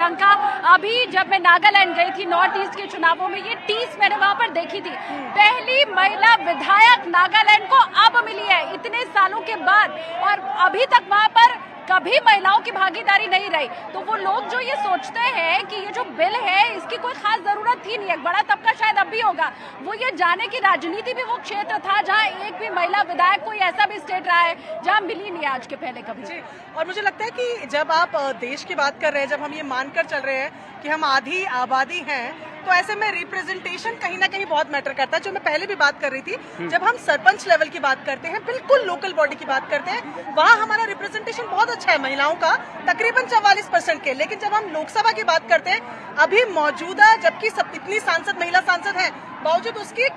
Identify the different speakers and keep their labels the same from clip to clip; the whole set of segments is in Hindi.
Speaker 1: प्रियंका, अभी जब मैं नागालैंड गई थी नॉर्थ ईस्ट के चुनावों में, ये टीस मैंने वहां पर देखी थी। पहली महिला विधायक नागालैंड को अब मिली है इतने सालों के बाद, और अभी तक वहां पर कभी महिलाओं की भागीदारी नहीं रही। तो वो लोग जो ये सोचते हैं कि ये जो बिल है इसकी कोई खास जरूरत थी नहीं, एक बड़ा तबका शायद अब भी होगा, वो ये जाने की राजनीति भी वो क्षेत्र था जहां एक भी महिला विधायक कोई ऐसा भी स्टेट रहा है जहां मिली नहीं आज के पहले कभी जी।
Speaker 2: और मुझे लगता है कि जब आप देश की बात कर रहे हैं, जब हम ये मानकर चल रहे हैं कि हम आधी आबादी हैं, तो ऐसे में रिप्रेजेंटेशन कहीं ना कहीं बहुत मैटर करता है। जो मैं पहले भी बात कर रही थी, जब हम सरपंच लेवल की बात करते हैं, बिल्कुल लोकल बॉडी की बात करते हैं, वहाँ हमारा रिप्रेजेंटेशन बहुत अच्छा है महिलाओं का, तकरीबन 44% के। लेकिन जब हम लोकसभा की बात करते हैं, अभी मौजूदा जबकि इतनी सांसद महिला सांसद है, बावजूद उसकी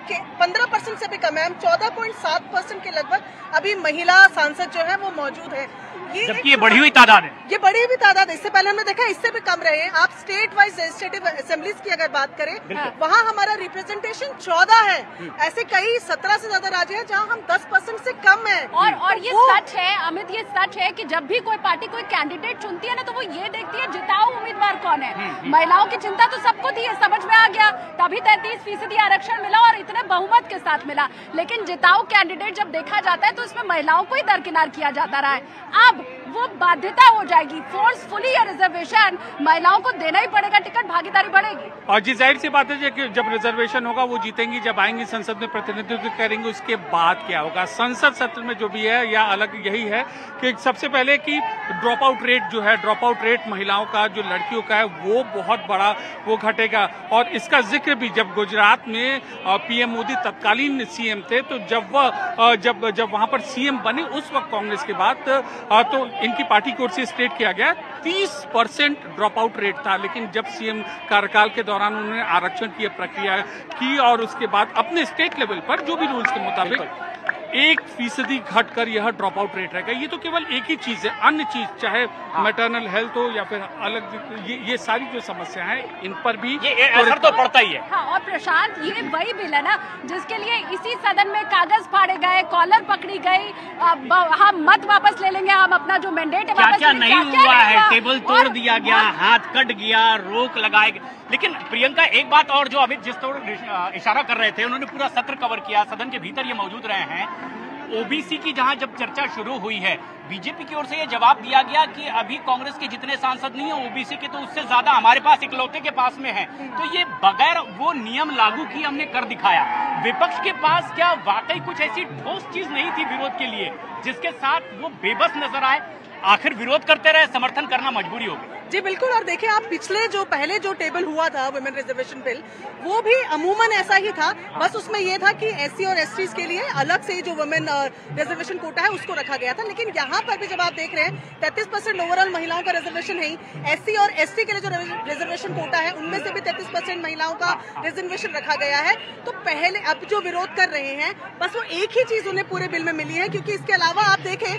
Speaker 2: 15% से भी कम है। हम 14.7% के लगभग अभी महिला सांसद जो है वो मौजूद है।
Speaker 3: जबकि ये बढ़ी हुई तादाद है,
Speaker 2: ये बढ़ी हुई तादाद है। इससे पहले हमने देखा इससे भी कम रहे हैं। आप स्टेट वाइज लेजिस्लेटिव असेंबलीज की अगर बात करें, वहाँ हमारा रिप्रेजेंटेशन 14 है। ऐसे कई 17 से ज्यादा राज्य हैं जहाँ हम 10% से कम है।
Speaker 1: और ये सच है अमित, ये सच है कि जब भी कोई पार्टी कोई कैंडिडेट चुनती है ना, तो वो ये देखती है जिताऊ उम्मीदवार कौन है। महिलाओं की चिंता तो सबको थी, समझ में आ गया, तभी 33% आरक्षण मिला और इतने बहुमत के साथ मिला। लेकिन जिताऊ कैंडिडेट जब देखा जाता है तो इसमें महिलाओं को ही दरकिनार किया जाता रहा है। अब वो बाध्यता हो जाएगी, फोर्सफुली ये रिजर्वेशन महिलाओं को देना ही पड़ेगा, टिकट भागीदारी बढ़ेगी।
Speaker 4: और जी जाहिर सी बात है कि जब रिजर्वेशन होगा वो जीतेंगी, जब आएंगी संसद में प्रतिनिधित्व करेंगे, उसके बाद क्या होगा। संसद सत्र में जो भी है या अलग यही है कि सबसे पहले कि ड्रॉप आउट रेट जो है, ड्रॉप आउट रेट महिलाओं का जो लड़कियों का है वो बहुत बड़ा वो घटेगा। और इसका जिक्र भी जब गुजरात में पीएम मोदी तत्कालीन सीएम थे, तो जब वहां पर सीएम बने उस वक्त कांग्रेस के बाद तो इनकी पार्टी की ओर से स्टेट किया गया 30% ड्रॉप आउट रेट था। लेकिन जब सीएम कार्यकाल के दौरान उन्होंने आरक्षण की प्रक्रिया की और उसके बाद अपने स्टेट लेवल पर जो भी रूल्स के मुताबिक 1% घटकर यह ड्रॉप आउट रेट रहेगा। ये तो केवल एक ही चीज है, अन्य चीज चाहे मैटरनल हेल्थ हो या फिर अलग ये सारी जो समस्या है इन पर भी
Speaker 3: ये असर तो पड़ता ही है।
Speaker 1: हाँ, और प्रशांत ये वही बिल है ना जिसके लिए इसी सदन में कागज फाड़े गए, कॉलर पकड़ी गई, हम मत वापस ले लेंगे, हम अपना जो मैंडेट है
Speaker 3: क्या क्या नहीं हुआ है, टेबल तोड़ दिया गया, हाथ कट गया, रोक लगाए गए। लेकिन प्रियंका एक बात और जो अमित जिस तौर इशारा कर रहे थे, उन्होंने पूरा सत्र कवर किया, सदन के भीतर ये मौजूद रहे हैं। ओबीसी की जहां जब चर्चा शुरू हुई है, बीजेपी की ओर से ये जवाब दिया गया कि अभी कांग्रेस के जितने सांसद नहीं है ओबीसी के, तो उससे ज्यादा हमारे पास इकलौते के पास में है। तो ये बगैर वो नियम लागू किए हमने कर दिखाया। विपक्ष के पास क्या वाकई कुछ ऐसी ठोस चीज नहीं थी विरोध के लिए जिसके साथ वो बेबस नजर आए? आखिर विरोध करते रहे, समर्थन करना मजबूरी हो गई।
Speaker 2: जी बिल्कुल। और देखिए आप पिछले जो पहले जो टेबल हुआ था वुमेन रिजर्वेशन बिल, वो भी अमूमन ऐसा ही था। बस उसमें ये था कि एससी और एसटीज के लिए अलग से जो वुमेन रिजर्वेशन कोटा है उसको रखा गया था। लेकिन यहाँ पर भी जब आप देख रहे हैं 33% ओवरऑल महिलाओं का रिजर्वेशन है। एससी और एसटी के लिए जो रिजर्वेशन कोटा है उनमें से भी 33% महिलाओं का रिजर्वेशन रखा गया है। तो पहले अब जो विरोध कर रहे हैं बस वो एक ही चीज उन्हें पूरे बिल में मिली है, क्योंकि इसके अलावा आप देखें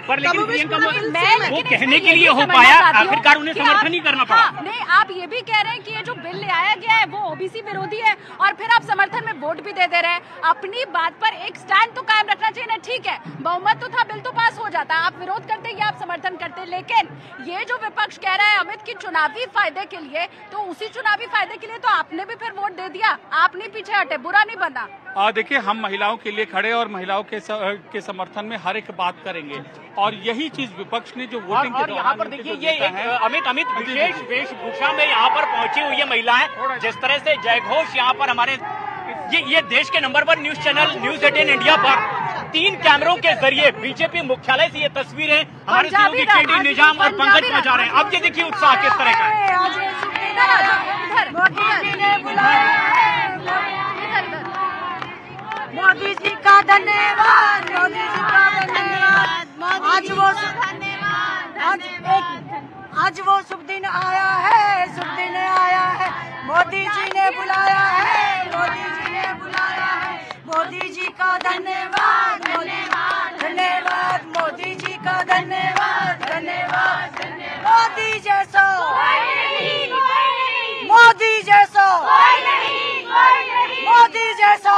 Speaker 3: वो कहने के लिए हो पाया, आखिरकार उन्हें समर्थन ही करना पड़ा।
Speaker 1: हाँ, नहीं, आप ये भी कह रहे हैं कि ये जो बिल ले आया गया है वो ओबीसी विरोधी है और फिर आप समर्थन में वोट भी दे रहे हैं। अपनी बात पर एक स्टैंड तो कायम रखना चाहिए ना। ठीक है, बहुमत तो था, बिल तो पास हो जाता, आप विरोध करते या आप समर्थन करते। लेकिन ये जो विपक्ष कह रहा है अमित की चुनावी फायदे के लिए, तो उसी चुनावी फायदे के लिए तो आपने भी फिर वोट दे दिया, आप नहीं पीछे हटे, बुरा नहीं बना।
Speaker 4: देखिए हम महिलाओं के लिए खड़े और महिलाओं के समर्थन में हर एक बात करेंगे, और यही चीज विपक्ष ने जो वोटिंग
Speaker 3: और यहाँ पर देखिए ये अमित विशेष वेशभूषा में यहाँ पर पहुंची हुई है महिलाएं, जिस तरह से जयघोष यहाँ पर हमारे ये देश के number 1 news channel news 18 India पर 3 कैमरों के जरिए बीजेपी मुख्यालय से ये तस्वीरें हमारे सहयोगी केडी निजाम और पंकज पहुंचा रहे हैं। अब ये देखिए उत्साह किस तरह का है।
Speaker 5: मोदी जी का धन्यवाद, मोदी जी का धन्यवाद। आज वो शुभ दिन आया है, शुभ दिन आया है। मोदी जी ने बुलाया है, मोदी जी ने बुलाया है। मोदी जी का धन्यवाद, धन्यवाद। मोदी जी का धन्यवाद, धन्यवाद। मोदी जैसा, मोदी जैसा, मोदी जैसा,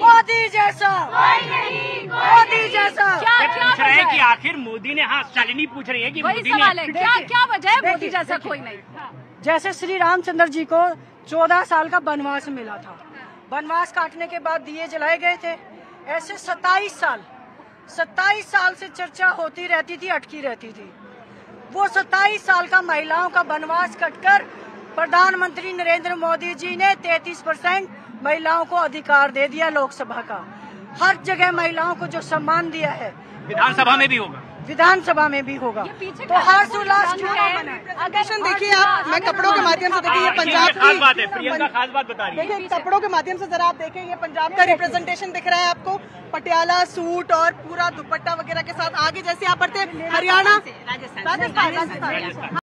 Speaker 5: मोदी जैसा, मोदी जैसा।
Speaker 3: पूछ रहे हैं कि आखिर मोदी मोदी ने, हाँ शालिनी पूछ रही है कि
Speaker 1: वही
Speaker 3: मोदी
Speaker 1: सवाल
Speaker 3: ने
Speaker 1: है, क्या वजह है मोदी जैसा कोई नहीं?
Speaker 5: जैसे श्री रामचंद्र जी को 14 साल का वनवास मिला था, वनवास काटने के बाद दिए जलाए गए थे, ऐसे 27 साल से चर्चा होती रहती थी, अटकी रहती थी। वो 27 साल का महिलाओं का वनवास कटकर प्रधानमंत्री नरेंद्र मोदी जी ने 33% महिलाओं को अधिकार दे दिया लोकसभा का। हर जगह महिलाओं को जो सम्मान दिया है,
Speaker 3: विधानसभा में भी होगा,
Speaker 5: विधानसभा में भी होगा। तो हर्ष उल्लास क्यों ना मनाएं?
Speaker 2: अगर देखिए आप, मैं कपड़ों के माध्यम से देखिए, ये पंजाब
Speaker 3: खास बात है, प्रियंका खास बात बता रही है।
Speaker 2: देखिए कपड़ों के माध्यम से जरा आप देखें, ये पंजाब का रिप्रेजेंटेशन दिख रहा है आपको, पटियाला सूट और पूरा दुपट्टा वगैरह के साथ। आगे जैसे आप पढ़ते हरियाणा, राजस्थान।